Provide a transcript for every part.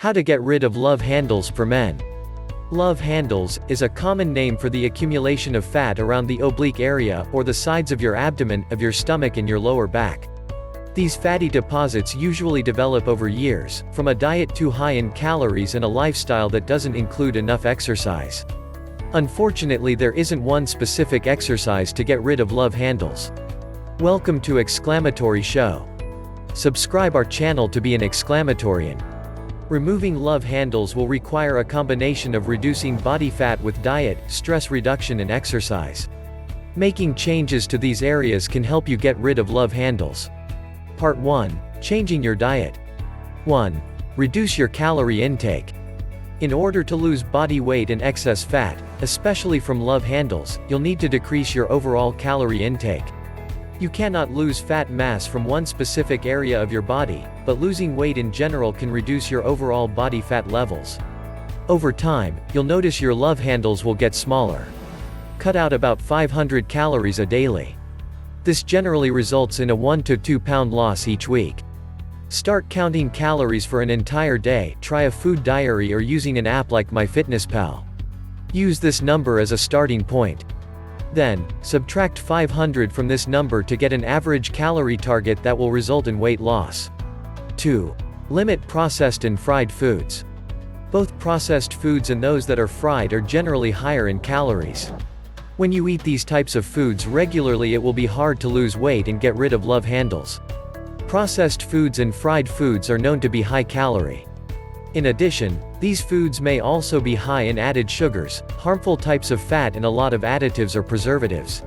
How to get rid of love handles for men. Love handles is a common name for the accumulation of fat around the oblique area or the sides of your abdomen, of your stomach and your lower back. These fatty deposits usually develop over years, from a diet too high in calories and a lifestyle that doesn't include enough exercise. Unfortunately, there isn't one specific exercise to get rid of love handles. Welcome to Exclamatory Show. Subscribe our channel to be an exclamatorian. Removing love handles will require a combination of reducing body fat with diet, stress reduction and exercise. Making changes to these areas can help you get rid of love handles. Part 1. Changing your diet. 1. Reduce your calorie intake. In order to lose body weight and excess fat, especially from love handles, you'll need to decrease your overall calorie intake. You cannot lose fat mass from one specific area of your body, but losing weight in general can reduce your overall body fat levels. Over time, you'll notice your love handles will get smaller. Cut out about 500 calories a daily. This generally results in a 1 to 2 pound loss each week. Start counting calories for an entire day, try a food diary or using an app like MyFitnessPal. Use this number as a starting point. Then, subtract 500 from this number to get an average calorie target that will result in weight loss. 2. Limit processed and fried foods. Both processed foods and those that are fried are generally higher in calories. When you eat these types of foods regularly, it will be hard to lose weight and get rid of love handles. Processed foods and fried foods are known to be high calorie. In addition, these foods may also be high in added sugars, harmful types of fat and a lot of additives or preservatives.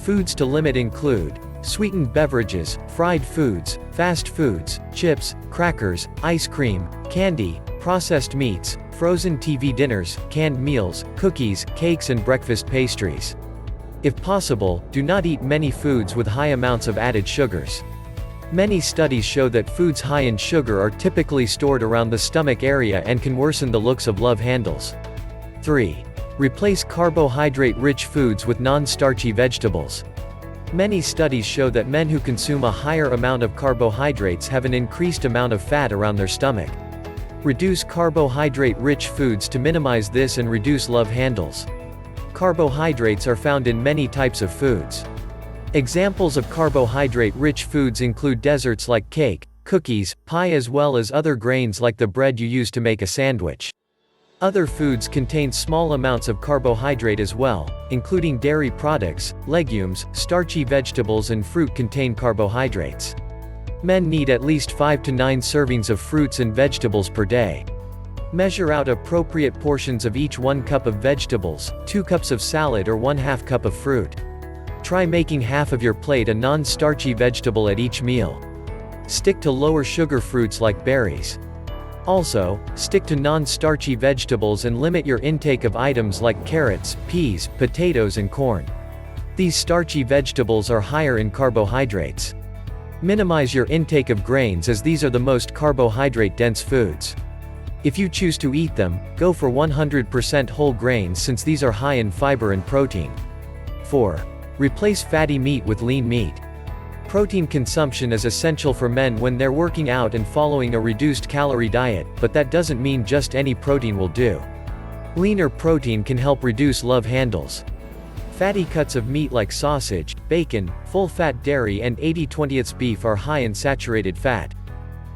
Foods to limit include sweetened beverages, fried foods, fast foods, chips, crackers, ice cream, candy, processed meats, frozen TV dinners, canned meals, cookies, cakes and breakfast pastries. If possible, do not eat many foods with high amounts of added sugars. Many studies show that foods high in sugar are typically stored around the stomach area and can worsen the looks of love handles. 3. Replace carbohydrate-rich foods with non-starchy vegetables. Many studies show that men who consume a higher amount of carbohydrates have an increased amount of fat around their stomach. Reduce carbohydrate-rich foods to minimize this and reduce love handles. Carbohydrates are found in many types of foods. Examples of carbohydrate-rich foods include desserts like cake, cookies, pie as well as other grains like the bread you use to make a sandwich. Other foods contain small amounts of carbohydrate as well, including dairy products, legumes, starchy vegetables and fruit contain carbohydrates. Men need at least 5 to 9 servings of fruits and vegetables per day. Measure out appropriate portions of each 1 cup of vegetables, 2 cups of salad or 1/2 cup of fruit. Try making half of your plate a non-starchy vegetable at each meal. Stick to lower sugar fruits like berries. Also, stick to non-starchy vegetables and limit your intake of items like carrots, peas, potatoes and corn. These starchy vegetables are higher in carbohydrates. Minimize your intake of grains as these are the most carbohydrate-dense foods. If you choose to eat them, go for 100% whole grains since these are high in fiber and protein. 4. Replace fatty meat with lean meat. Protein consumption is essential for men when they're working out and following a reduced calorie diet, but that doesn't mean just any protein will do. Leaner protein can help reduce love handles. Fatty cuts of meat like sausage, bacon, full-fat dairy and 80/20 beef are high in saturated fat.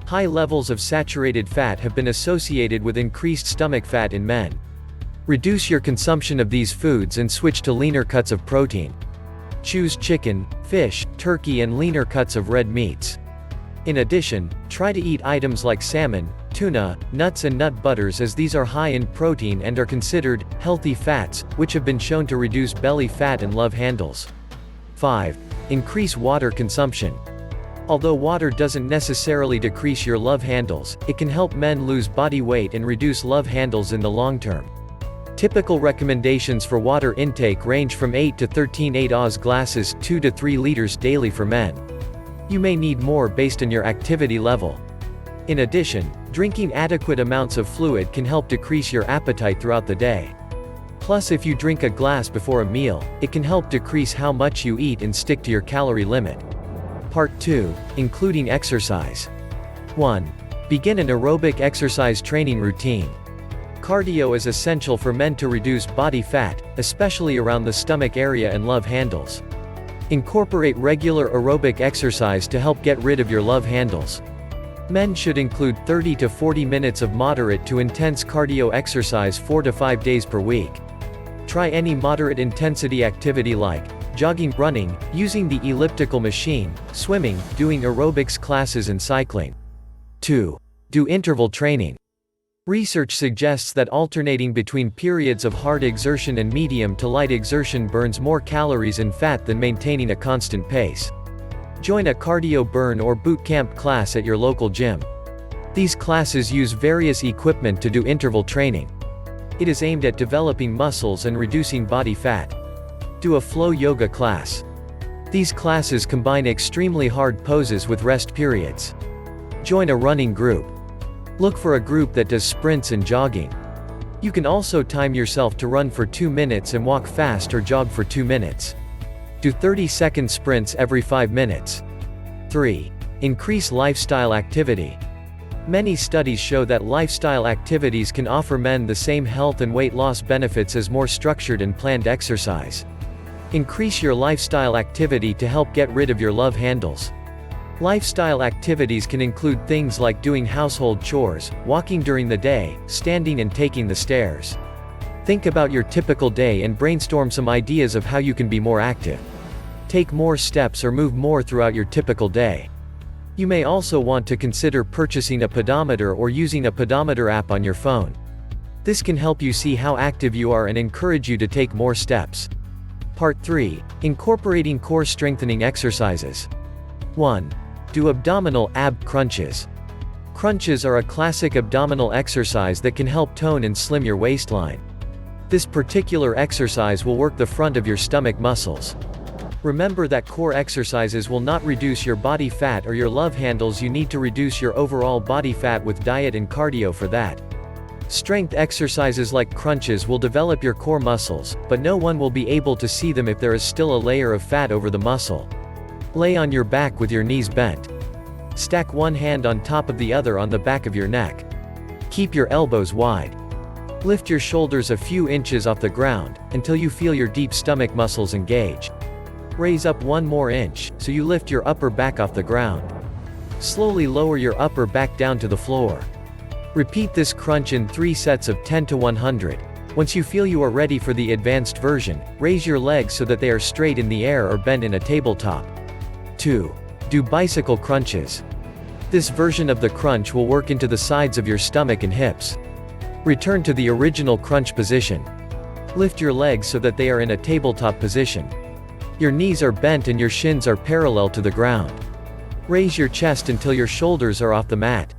High levels of saturated fat have been associated with increased stomach fat in men. Reduce your consumption of these foods and switch to leaner cuts of protein. Choose chicken, fish, turkey and leaner cuts of red meats. In addition, try to eat items like salmon, tuna, nuts and nut butters as these are high in protein and are considered healthy fats, which have been shown to reduce belly fat and love handles. 5. Increase water consumption. Although water doesn't necessarily decrease your love handles, it can help men lose body weight and reduce love handles in the long term. Typical recommendations for water intake range from 8 to 13 oz glasses, 2 to 3 liters daily for men. You may need more based on your activity level. In addition, drinking adequate amounts of fluid can help decrease your appetite throughout the day. Plus, if you drink a glass before a meal, it can help decrease how much you eat and stick to your calorie limit. Part 2, including exercise. 1. Begin an aerobic exercise training routine. Cardio is essential for men to reduce body fat, especially around the stomach area and love handles. Incorporate regular aerobic exercise to help get rid of your love handles. Men should include 30 to 40 minutes of moderate to intense cardio exercise 4 to 5 days per week. Try any moderate intensity activity like jogging, running, using the elliptical machine, swimming, doing aerobics classes and cycling. 2. Do interval training. Research suggests that alternating between periods of hard exertion and medium to light exertion burns more calories and fat than maintaining a constant pace. Join a cardio burn or boot camp class at your local gym. These classes use various equipment to do interval training. It is aimed at developing muscles and reducing body fat. Do a flow yoga class. These classes combine extremely hard poses with rest periods. Join a running group. Look for a group that does sprints and jogging. You can also time yourself to run for 2 minutes and walk fast or jog for 2 minutes. Do 30-second sprints every 5 minutes. 3. Increase lifestyle activity. Many studies show that lifestyle activities can offer men the same health and weight loss benefits as more structured and planned exercise. Increase your lifestyle activity to help get rid of your love handles. Lifestyle activities can include things like doing household chores, walking during the day, standing and taking the stairs. Think about your typical day and brainstorm some ideas of how you can be more active. Take more steps or move more throughout your typical day. You may also want to consider purchasing a pedometer or using a pedometer app on your phone. This can help you see how active you are and encourage you to take more steps. Part 3. Incorporating core strengthening exercises. 1. Do abdominal ab crunches. Crunches are a classic abdominal exercise that can help tone and slim your waistline. This particular exercise will work the front of your stomach muscles. Remember that core exercises will not reduce your body fat or your love handles. You need to reduce your overall body fat with diet and cardio for that. Strength exercises like crunches will develop your core muscles, but no one will be able to see them if there is still a layer of fat over the muscle. Lay on your back with your knees bent. Stack one hand on top of the other on the back of your neck. Keep your elbows wide. Lift your shoulders a few inches off the ground, until you feel your deep stomach muscles engage. Raise up 1 more inch, so you lift your upper back off the ground. Slowly lower your upper back down to the floor. Repeat this crunch in 3 sets of 10 to 100. Once you feel you are ready for the advanced version, raise your legs so that they are straight in the air or bent in a tabletop. 2. Do bicycle crunches. This version of the crunch will work into the sides of your stomach and hips. Return to the original crunch position. Lift your legs so that they are in a tabletop position. Your knees are bent and your shins are parallel to the ground. Raise your chest until your shoulders are off the mat.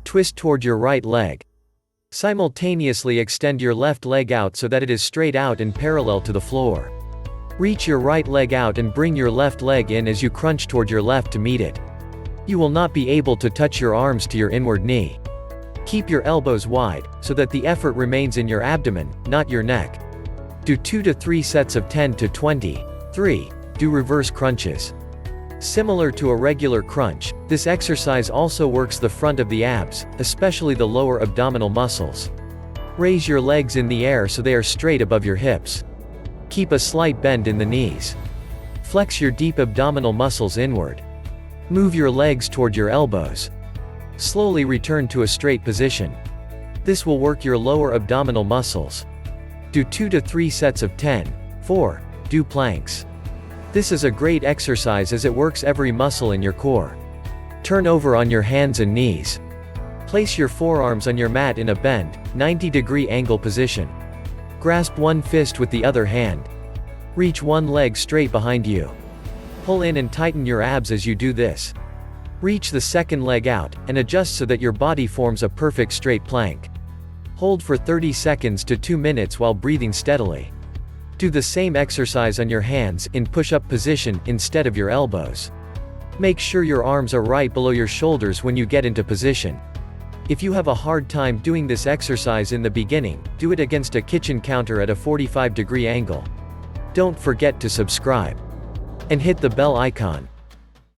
Twist toward your right leg. Simultaneously extend your left leg out so that it is straight out and parallel to the floor. Reach your right leg out and bring your left leg in as you crunch toward your left to meet it. You will not be able to touch your arms to your inward knee. Keep your elbows wide, so that the effort remains in your abdomen, not your neck. Do 2 to 3 sets of 10 to 20. 3. Do reverse crunches. Similar to a regular crunch, this exercise also works the front of the abs, especially the lower abdominal muscles. Raise your legs in the air so they are straight above your hips. Keep a slight bend in the knees. Flex your deep abdominal muscles inward. Move your legs toward your elbows. Slowly return to a straight position. This will work your lower abdominal muscles. Do 2 to 3 sets of 10. 4. Do planks. This is a great exercise as it works every muscle in your core. Turn over on your hands and knees. Place your forearms on your mat in a bend, 90-degree angle position. Grasp one fist with the other hand. Reach one leg straight behind you. Pull in and tighten your abs as you do this. Reach the second leg out, and adjust so that your body forms a perfect straight plank. Hold for 30 seconds to 2 minutes while breathing steadily. Do the same exercise on your hands, in push-up position, instead of your elbows. Make sure your arms are right below your shoulders when you get into position. If you have a hard time doing this exercise in the beginning, do it against a kitchen counter at a 45-degree angle. Don't forget to subscribe. And hit the bell icon.